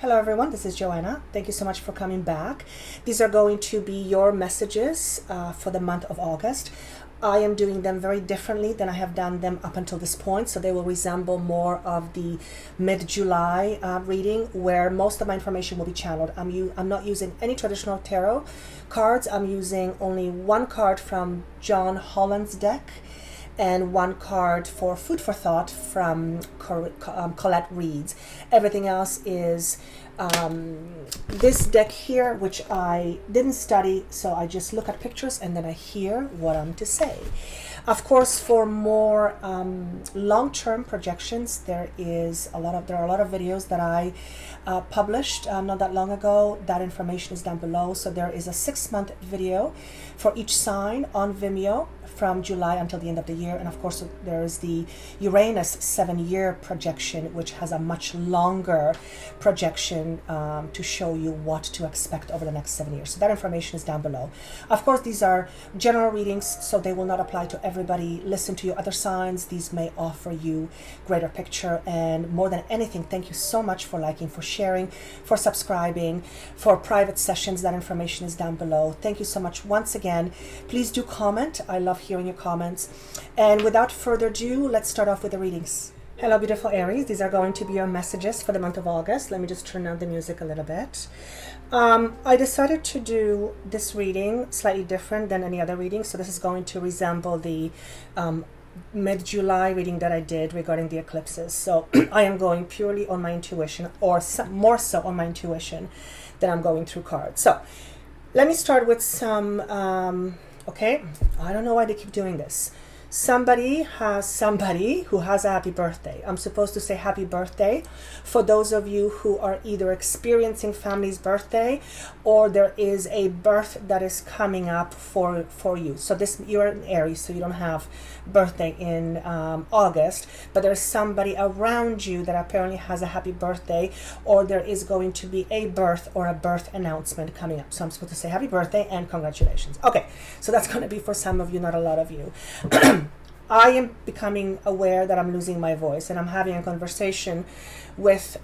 Hello everyone, this is Joanna. Thank you so much for coming back. These are going to be your messages for the month of August. I am doing them very differently than I have done them up until this point, so they will resemble more of the mid-July reading, where most of my information will be channeled. I'm not using any traditional tarot cards. I'm using only one card from John Holland's deck and one card for food for thought from Colette Reed's. Everything else is this deck here, which I didn't study, so I just look at pictures and then I hear what I'm to say. Of course, for more long-term projections, there are a lot of videos that I published not that long ago. That information is down below. So there is a 6-month video for each sign on Vimeo from July until the end of the year, and of course there is the Uranus 7-year projection, which has a much longer projection to show you what to expect over the next 7 years. So that information is down below. Of course, these are general readings, so they will not apply to everybody. Listen to your other signs. These may offer you greater picture, and more than anything, thank you so much for liking, for sharing, for subscribing, for private sessions. That information is down below. Thank you so much once again. Please do comment. I love hearing your comments. And without further ado, let's start off with the readings. Hello, beautiful Aries. These are going to be your messages for the month of August. Let me just turn down the music a little bit. I decided to do this reading slightly different than any other reading. So this is going to resemble the mid-July reading that I did regarding the eclipses. So I am going purely on my intuition, or more so on my intuition than I'm going through cards. So let me start with some, okay, I don't know why they keep doing this. Somebody who has a happy birthday. I'm supposed to say happy birthday for those of you who are either experiencing family's birthday or there is a birth that is coming up for you. So you're an Aries, so you don't have birthday in August, but there's somebody around you that apparently has a happy birthday, or there is going to be a birth or a birth announcement coming up. So I'm supposed to say happy birthday and congratulations. Okay, so that's going to be for some of you, not a lot of you. I am becoming aware that I'm losing my voice, and I'm having a conversation with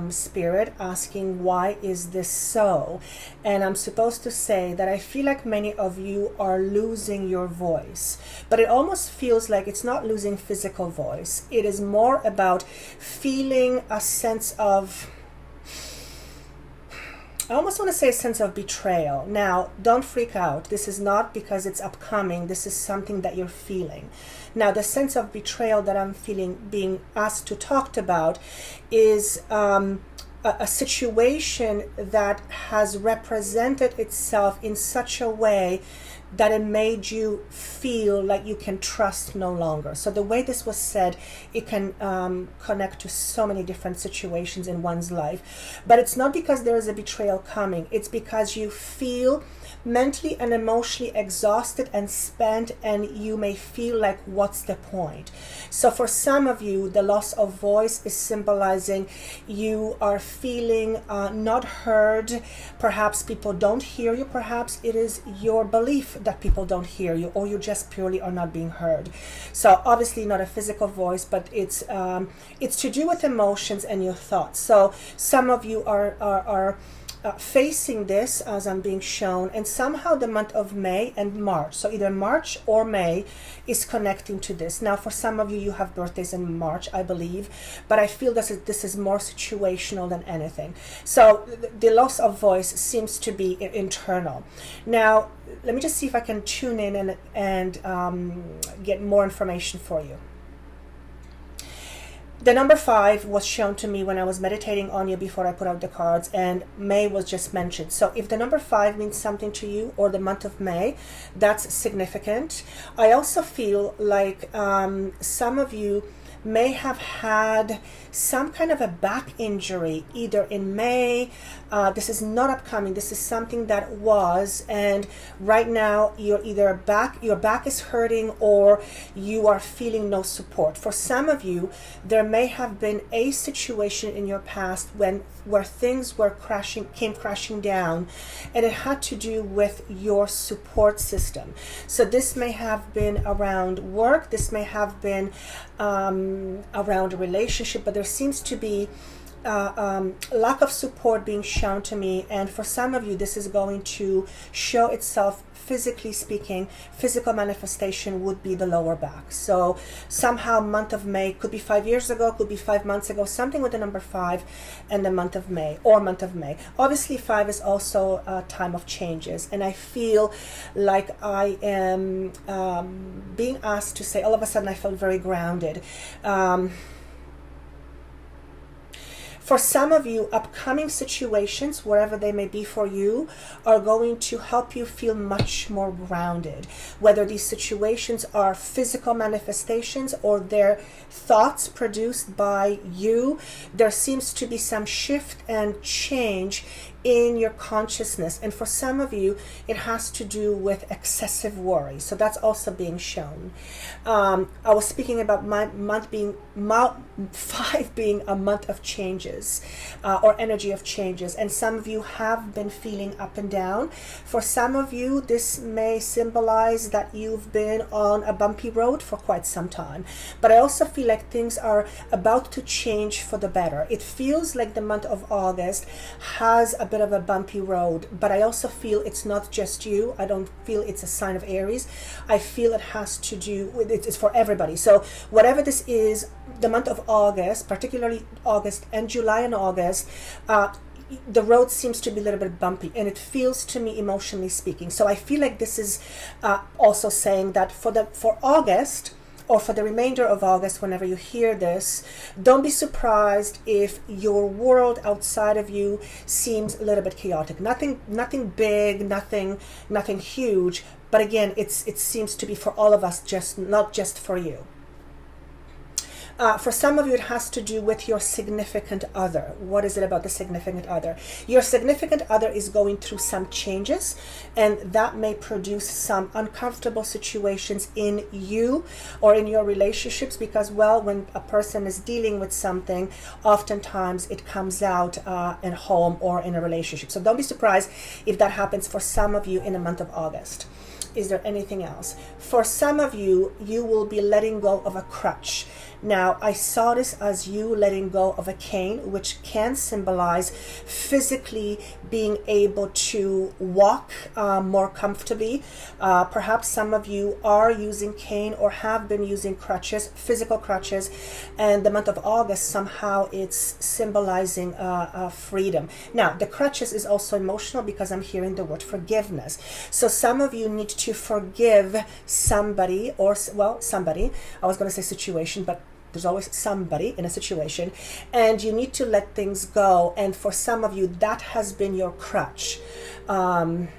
Spirit, asking why is this so, and I'm supposed to say that I feel like many of you are losing your voice, but it almost feels like it's not losing physical voice. It is more about feeling a sense of, I almost want to say a sense of betrayal. Now, don't freak out. This is not because it's upcoming. This is something that you're feeling. Now, the sense of betrayal that I'm feeling, being asked to talk about, is a situation that has represented itself in such a way that it made you feel like you can trust no longer. So the way this was said, it can connect to so many different situations in one's life. But it's not because there is a betrayal coming. It's because you feel mentally and emotionally exhausted and spent, and you may feel like, what's the point? So for some of you, the loss of voice is symbolizing you are feeling not heard. Perhaps people don't hear you. Perhaps it is your belief that people don't hear you, or you just purely are not being heard. So obviously not a physical voice, but it's to do with emotions and your thoughts. So some of you are facing this as I'm being shown, and somehow the month of May and March, so either March or May, is connecting to this. Now for some of you, you have birthdays in March, I believe, but I feel this is more situational than anything. So the loss of voice seems to be internal. Now let me just see if I can tune in and get more information for you. The number 5 was shown to me when I was meditating on you before I put out the cards, and May was just mentioned. So if the number 5 means something to you, or the month of May, that's significant. I also feel like some of you may have had some kind of a back injury either in May. This is not upcoming. This is something that was, and right now you're either your back is hurting, or you are feeling no support. For some of you, there may have been a situation in your past where things came crashing down, and it had to do with your support system. So this may have been around work. This may have been around a relationship, but there seems to be lack of support being shown to me, and for some of you this is going to show itself physically speaking. Physical manifestation would be the lower back. So somehow month of May, could be 5 years ago, could be 5 months ago, something with the number 5 and the month of May, or month of May. Obviously 5 is also a time of changes, and I feel like I am being asked to say, all of a sudden I felt very grounded. For some of you, upcoming situations, wherever they may be for you, are going to help you feel much more grounded. Whether these situations are physical manifestations or they're thoughts produced by you, there seems to be some shift and change in your consciousness. And for some of you, it has to do with excessive worry. So that's also being shown. I was speaking about my month being 5 being a month of changes, or energy of changes. And some of you have been feeling up and down. For some of you, this may symbolize that you've been on a bumpy road for quite some time. But I also feel like things are about to change for the better. It feels like the month of August has a bit of a bumpy road, but I also feel it's not just you. I don't feel it's a sign of Aries. I feel it has to do with it. It's for everybody. So whatever this is, the month of August, particularly August and July and August, the road seems to be a little bit bumpy, and it feels to me, emotionally speaking. So I feel like this is also saying that for August, or for the remainder of August, whenever you hear this, don't be surprised if your world outside of you seems a little bit chaotic. Nothing big, nothing huge, but again, it seems to be for all of us, not just for you. For some of you, it has to do with your significant other. What is it about the significant other? Your significant other is going through some changes, and that may produce some uncomfortable situations in you or in your relationships, because, well, when a person is dealing with something, oftentimes it comes out in home or in a relationship. So don't be surprised if that happens for some of you in the month of August. Is there anything else? For some of you, you will be letting go of a crutch. Now, I saw this as you letting go of a cane, which can symbolize physically being able to walk more comfortably. Perhaps some of you are using cane or have been using crutches, physical crutches, and the month of August, somehow it's symbolizing freedom. Now, the crutches is also emotional, because I'm hearing the word forgiveness. So some of you need to forgive somebody, or, well, somebody. I was going to say situation, but there's always somebody in a situation, and you need to let things go. And for some of you, that has been your crutch. And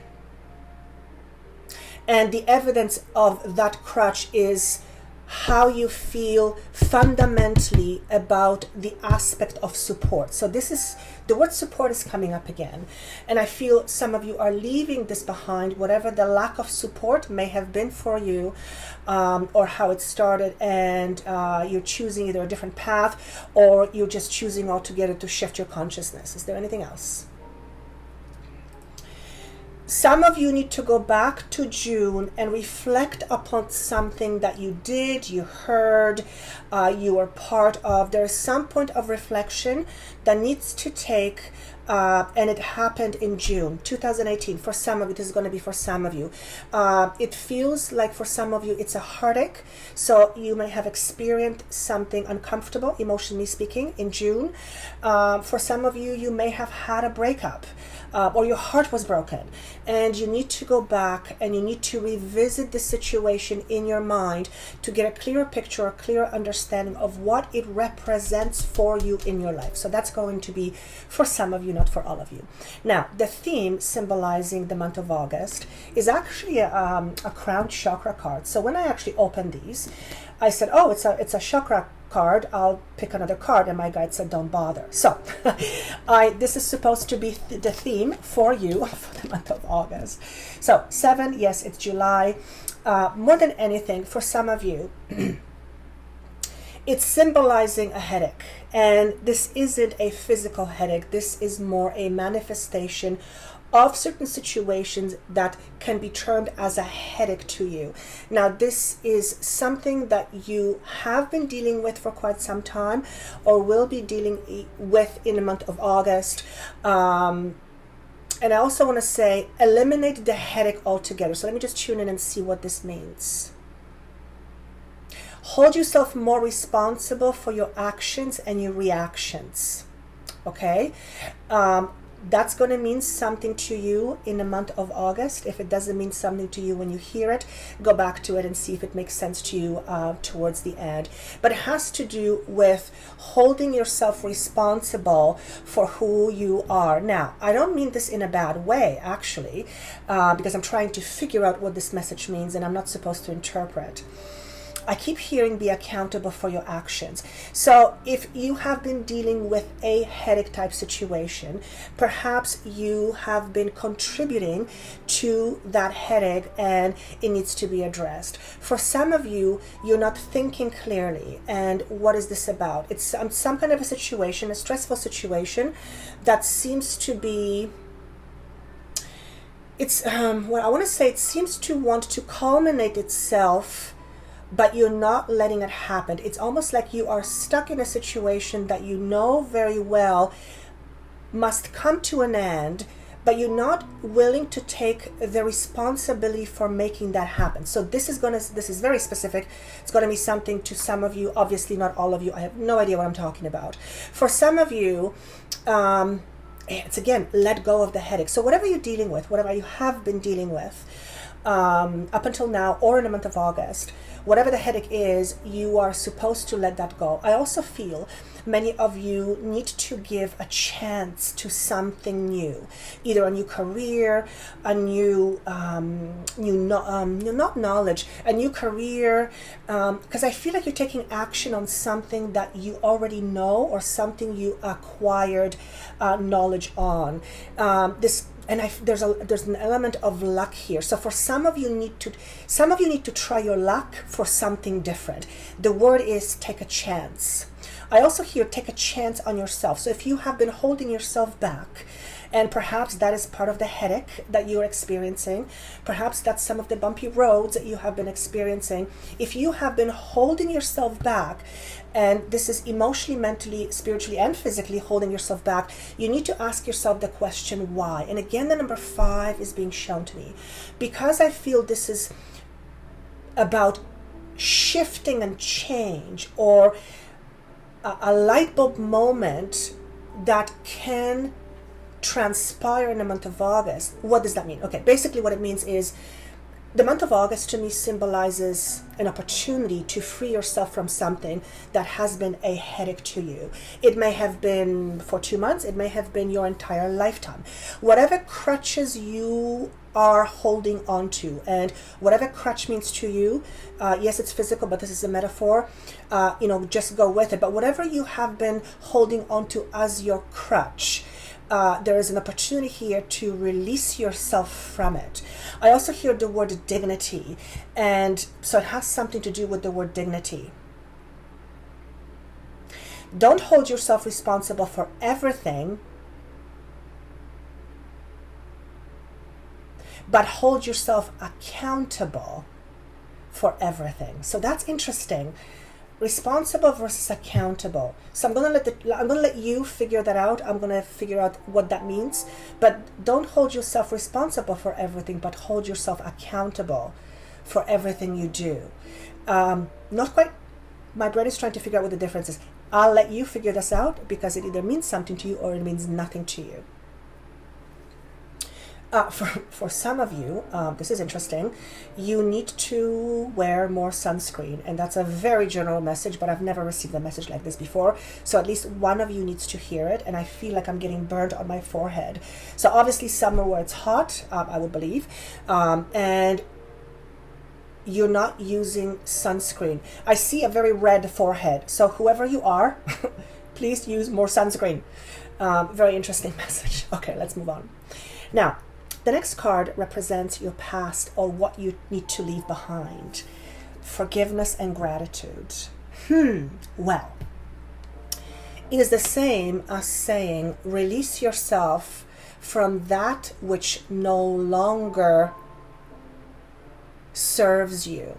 the evidence of that crutch is how you feel fundamentally about the aspect of support. So this is, the word support is coming up again. And I feel some of you are leaving this behind, whatever the lack of support may have been for you, or how it started, and you're choosing either a different path, or you're just choosing altogether to shift your consciousness. Is there anything else? Some of you need to go back to June and reflect upon something that you did, you heard, you were part of. There's some point of reflection that needs to take, and it happened in June 2018. For some of you, this is going to be for some of you. It feels like for some of you, it's a heartache. So you may have experienced something uncomfortable, emotionally speaking, in June. For some of you, you may have had a breakup. Or your heart was broken, and you need to go back and you need to revisit the situation in your mind to get a clearer picture, a clearer understanding of what it represents for you in your life. So that's going to be for some of you, not for all of you. Now, the theme symbolizing the month of August is actually a crown chakra card. So when I actually opened these, I said, oh, it's a chakra card, I'll pick another card, and my guide said don't bother. So this is supposed to be the theme for you for the month of August. So 7, yes, it's July. More than anything, for some of you, it's symbolizing a headache, and this isn't a physical headache. This is more a manifestation of certain situations that can be termed as a headache to you. Now, this is something that you have been dealing with for quite some time or will be dealing with in the month of August. And I also want to say, eliminate the headache altogether. So let me just tune in and see what this means. Hold yourself more responsible for your actions and your reactions. Okay? That's going to mean something to you in the month of August. If it doesn't mean something to you when you hear it, go back to it and see if it makes sense to you towards the end. But it has to do with holding yourself responsible for who you are. Now, I don't mean this in a bad way, actually, because I'm trying to figure out what this message means and I'm not supposed to interpret. I keep hearing be accountable for your actions. So if you have been dealing with a headache type situation, perhaps you have been contributing to that headache and it needs to be addressed. For some of you, you're not thinking clearly. And what is this about? It's some kind of a situation, a stressful situation that seems to be, well, I want to say it seems to want to culminate itself, but you're not letting it happen. It's almost like you are stuck in a situation that you know very well must come to an end, but you're not willing to take the responsibility for making that happen. So this is very specific. It's going to be something to some of you, obviously not all of you. I have no idea what I'm talking about. For some of you, it's again, let go of the headache. So whatever you're dealing with, whatever you have been dealing with, up until now or in the month of August, whatever the headache is, you are supposed to let that go. I also feel many of you need to give a chance to something new, either a new career, a new not knowledge, a new career, because I feel like you're taking action on something that you already know or something you acquired knowledge on. There's an element of luck here. So for some of you need to try your luck for something different. The word is take a chance. I also hear take a chance on yourself. So if you have been holding yourself back, and perhaps that is part of the headache that you're experiencing, perhaps that's some of the bumpy roads that you have been experiencing. If you have been holding yourself back, and this is emotionally, mentally, spiritually, and physically holding yourself back, you need to ask yourself the question, why? And again, the number 5 is being shown to me. Because I feel this is about shifting and change, or a light bulb moment that can transpire in the month of August. What does that mean? Okay, basically what it means is the month of August to me symbolizes an opportunity to free yourself from something that has been a headache to you. It may have been for 2 months, it may have been your entire lifetime. Whatever crutches you are holding on to, and whatever crutch means to you, yes, it's physical, but this is a metaphor, just go with it. But whatever you have been holding on to as your crutch, there is an opportunity here to release yourself from it. I also hear the word dignity, and so it has something to do with the word dignity. Don't hold yourself responsible for everything, but hold yourself accountable for everything. So that's interesting. Responsible versus accountable. So I'm gonna let you figure that out. I'm gonna figure out what that means. But don't hold yourself responsible for everything, but hold yourself accountable for everything you do. Not quite. My brain is trying to figure out what the difference is. I'll let you figure this out because it either means something to you or it means nothing to you. For some of you, this is interesting, you need to wear more sunscreen, and that's a very general message, but I've never received a message like this before, so at least one of you needs to hear it, and I feel like I'm getting burnt on my forehead. So obviously summer where it's hot, I would believe, and you're not using sunscreen. I see a very red forehead, so whoever you are, please use more sunscreen. Very interesting message. Okay, let's move on. Now, the next card represents your past or what you need to leave behind. Forgiveness and gratitude. Well, it is the same as saying release yourself from that which no longer serves you.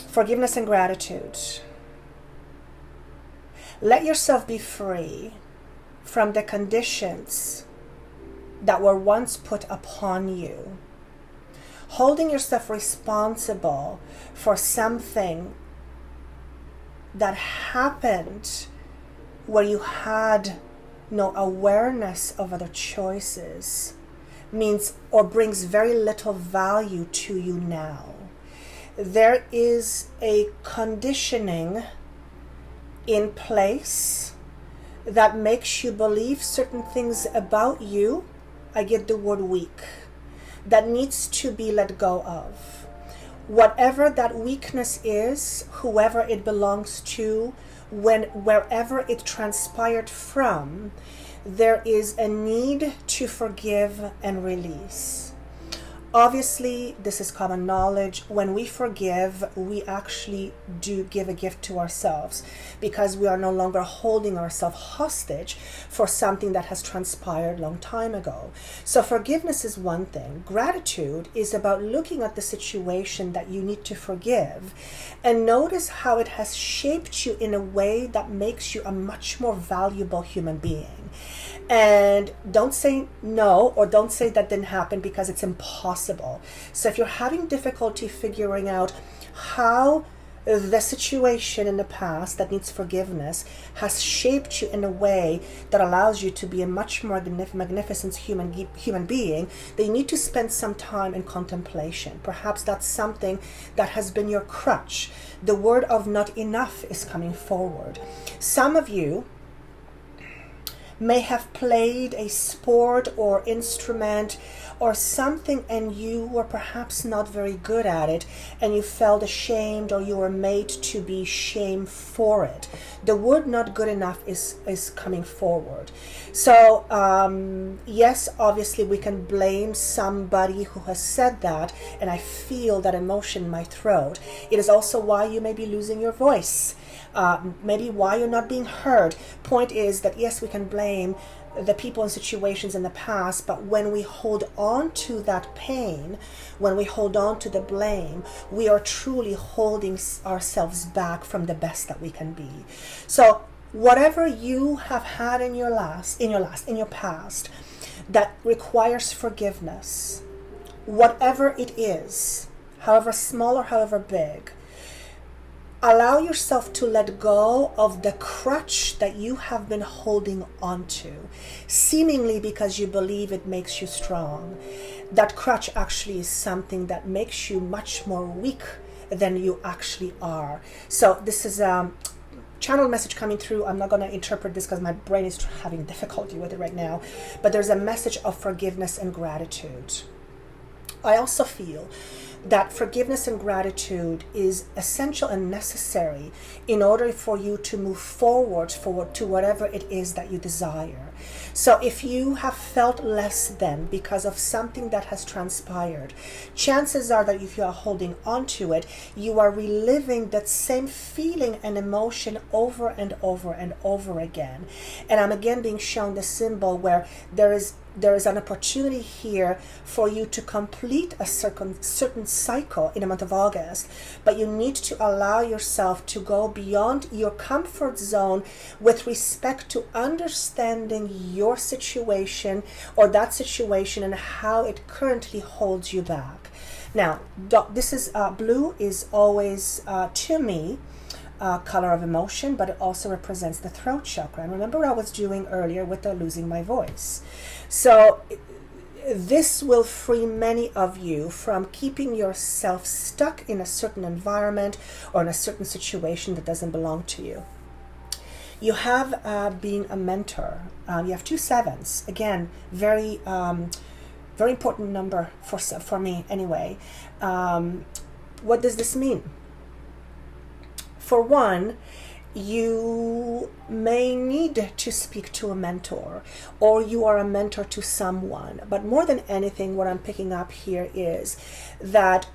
Forgiveness and gratitude. Let yourself be free from the conditions that were once put upon you. Holding yourself responsible for something that happened where you had no awareness of other choices means or brings very little value to you now. There is a conditioning in place that makes you believe certain things about you. I get the word weak. That needs to be let go of. Whatever that weakness is, whoever it belongs to, wherever it transpired from, there is a need to forgive and release. Obviously, this is common knowledge. When we forgive, we actually do give a gift to ourselves because we are no longer holding ourselves hostage for something that has transpired a long time ago. So forgiveness is one thing. Gratitude is about looking at the situation that you need to forgive and notice how it has shaped you in a way that makes you a much more valuable human being. And don't say no, or don't say that didn't happen, because it's impossible. So if you're having difficulty figuring out how the situation in the past that needs forgiveness has shaped you in a way that allows you to be a much more magnificent human being, then you need to spend some time in contemplation. Perhaps that's something that has been your crutch. The word of not enough is coming forward. Some of you may have played a sport or instrument or something, and you were perhaps not very good at it, and you felt ashamed, or you were made to be shamed for it. The word not good enough is coming forward. So yes, obviously we can blame somebody who has said that, and I feel that emotion in my throat. It is also why you may be losing your voice. Maybe why you're not being heard. Point is that yes, we can blame the people and situations in the past, but when we hold on to that pain, when we hold on to the blame, we are truly holding ourselves back from the best that we can be. So whatever you have had in your past that requires forgiveness, whatever it is, however small or however big, allow yourself to let go of the crutch that you have been holding onto, seemingly because you believe it makes you strong. That crutch actually is something that makes you much more weak than you actually are. So this is a channel message coming through. I'm not going to interpret this because my brain is having difficulty with it right now. But there's a message of forgiveness and gratitude. I also feel that forgiveness and gratitude is essential and necessary in order for you to move forward to whatever it is that you desire. So if you have felt less than because of something that has transpired, chances are that if you are holding on to it, you are reliving that same feeling and emotion over and over and over again. And I'm again being shown the symbol where there is an opportunity here for you to complete a certain cycle in the month of August, but you need to allow yourself to go beyond your comfort zone with respect to understanding your situation or that situation and how it currently holds you back. Now, this is blue is always to me color of emotion, but it also represents the throat chakra. And remember what I was doing earlier with the losing my voice. So this will free many of you from keeping yourself stuck in a certain environment or in a certain situation that doesn't belong to you. You have being a mentor. You have 2 7s. Again, very important number for me anyway. What does this mean? For one, you may need to speak to a mentor, or you are a mentor to someone. But more than anything, what I'm picking up here is that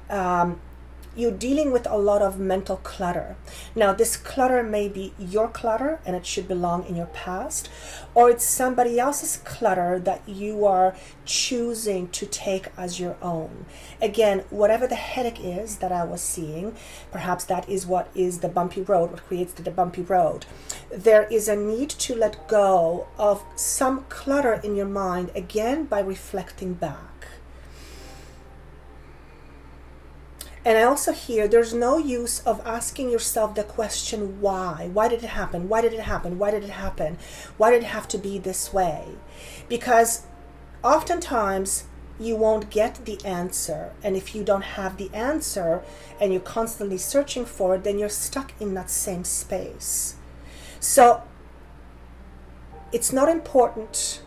you're dealing with a lot of mental clutter. Now, this clutter may be your clutter and it should belong in your past, or it's somebody else's clutter that you are choosing to take as your own. Again, whatever the headache is that I was seeing, perhaps that is what is the bumpy road, what creates the bumpy road. There is a need to let go of some clutter in your mind, again, by reflecting back. And I also hear there's no use of asking yourself the question, why? Why did it happen? Why did it happen? Why did it happen? Why did it have to be this way? Because oftentimes you won't get the answer. And if you don't have the answer and you're constantly searching for it, then you're stuck in that same space. So it's not important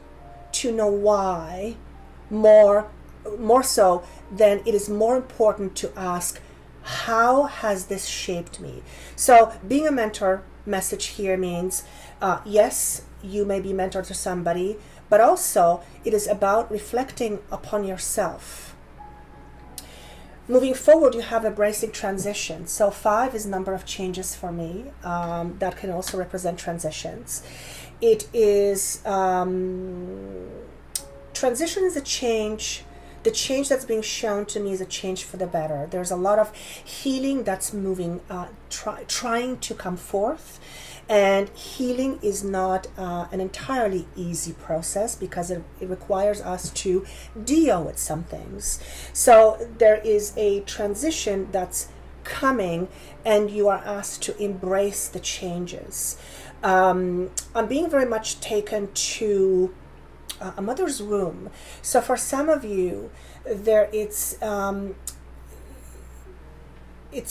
to know why more so than it is more important to ask, how has this shaped me? So being a mentor message here means, yes, you may be mentor to somebody, but also it is about reflecting upon yourself. Moving forward, you have embracing transition. So 5 is number of changes for me. That can also represent transitions. It is, transition is a change. The change that's being shown to me is a change for the better. There's a lot of healing that's moving, trying to come forth. And healing is not an entirely easy process because it requires us to deal with some things. So there is a transition that's coming and you are asked to embrace the changes. I'm being very much taken to a mother's room. So for some of you, it's a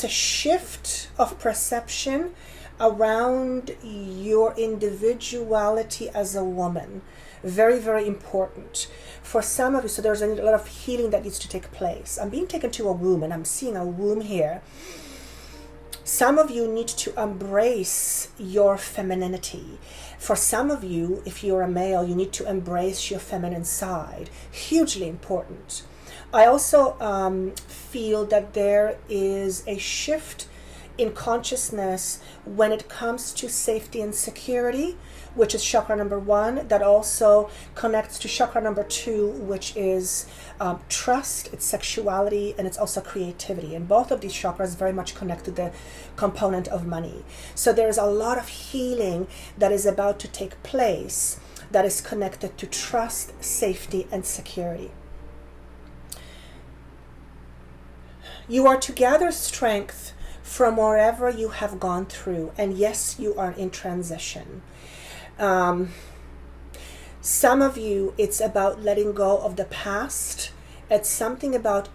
shift of perception around your individuality as a woman. Very, very important. For some of you, so there's a lot of healing that needs to take place. I'm being taken to a womb, and I'm seeing a womb here. Some of you need to embrace your femininity. For some of you, if you're a male, you need to embrace your feminine side. Hugely important. I also feel that there is a shift in consciousness when it comes to safety and security, which is chakra number 1, that also connects to chakra number 2, which is trust, it's sexuality, and it's also creativity. And both of these chakras very much connect to the component of money. So there's a lot of healing that is about to take place that is connected to trust, safety, and security. You are to gather strength from wherever you have gone through. And yes, you are in transition. Some of you, it's about letting go of the past. It's something about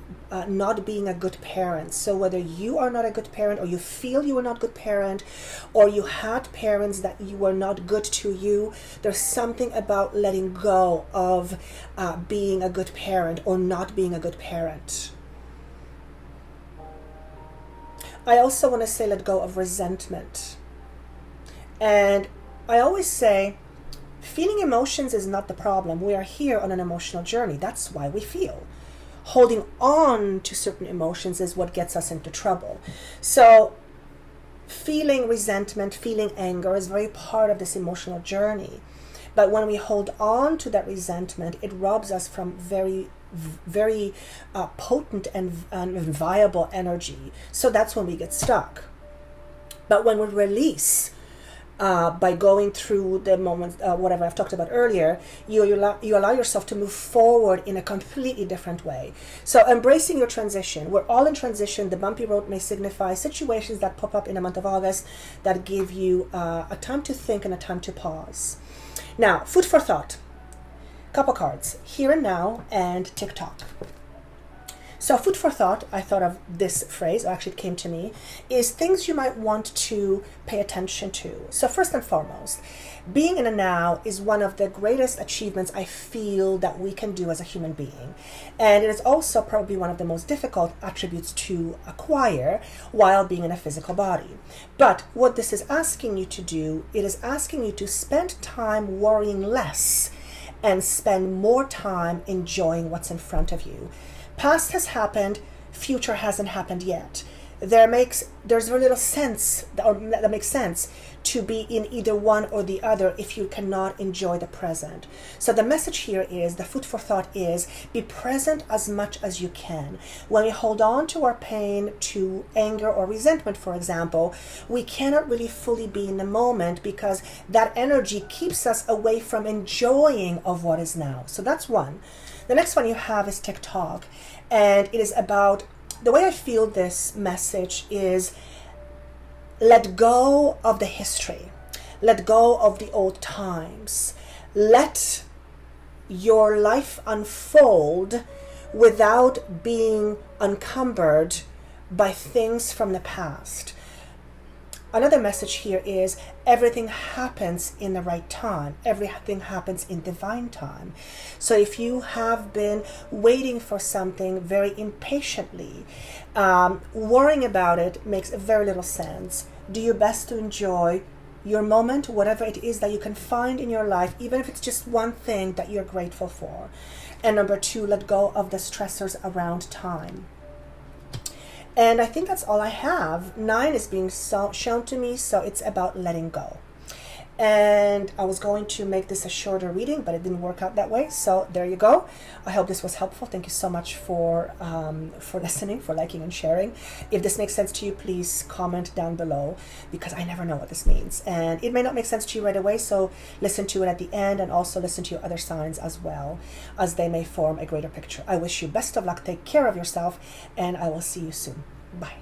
not being a good parent. So whether you are not a good parent, or you feel you are not a good parent, or you had parents that you were not good to you, there's something about letting go of being a good parent or not being a good parent. I also want to say let go of resentment. And I always say, feeling emotions is not the problem. We are here on an emotional journey. That's why we feel. Holding on to certain emotions is what gets us into trouble. So feeling resentment, feeling anger is very part of this emotional journey. But when we hold on to that resentment, it robs us from very potent and viable energy. So that's when we get stuck. But when we release, by going through the moments, whatever I've talked about earlier, you allow yourself to move forward in a completely different way. So embracing your transition. We're all in transition. The bumpy road may signify situations that pop up in the month of August that give you a time to think and a time to pause. Now, food for thought. Couple cards, here and now and TikTok. So food for thought, I thought of this phrase, or actually it came to me, is things you might want to pay attention to. So first and foremost, being in a now is one of the greatest achievements I feel that we can do as a human being. And it is also probably one of the most difficult attributes to acquire while being in a physical body. But what this is asking you to do, it is asking you to spend time worrying less and spend more time enjoying what's in front of you. Past has happened, future hasn't happened yet. there's very little sense, or that makes sense, to be in either one or the other if you cannot enjoy the present. So the message here is, the food for thought is, be present as much as you can. When we hold on to our pain, to anger or resentment, for example, we cannot really fully be in the moment because that energy keeps us away from enjoying of what is now. So that's one. The next one you have is TikTok, and it is about, the way I feel this message is, let go of the history. Let go of the old times. Let your life unfold without being encumbered by things from the past. Another message here is, everything happens in the right time. Everything happens in divine time. So if you have been waiting for something very impatiently, worrying about it makes very little sense. Do your best to enjoy your moment, whatever it is that you can find in your life, even if it's just one thing that you're grateful for. And number two, let go of the stressors around time. And I think that's all I have. 9 is being shown to me, so it's about letting go. And I was going to make this a shorter reading, but it didn't work out that way. So there you go. I hope this was helpful. Thank you so much for listening, for liking and sharing. If this makes sense to you, please comment down below, because I never know what this means. And it may not make sense to you right away, so listen to it at the end, and also listen to your other signs as well, as they may form a greater picture. I wish you best of luck. Take care of yourself, and I will see you soon. Bye.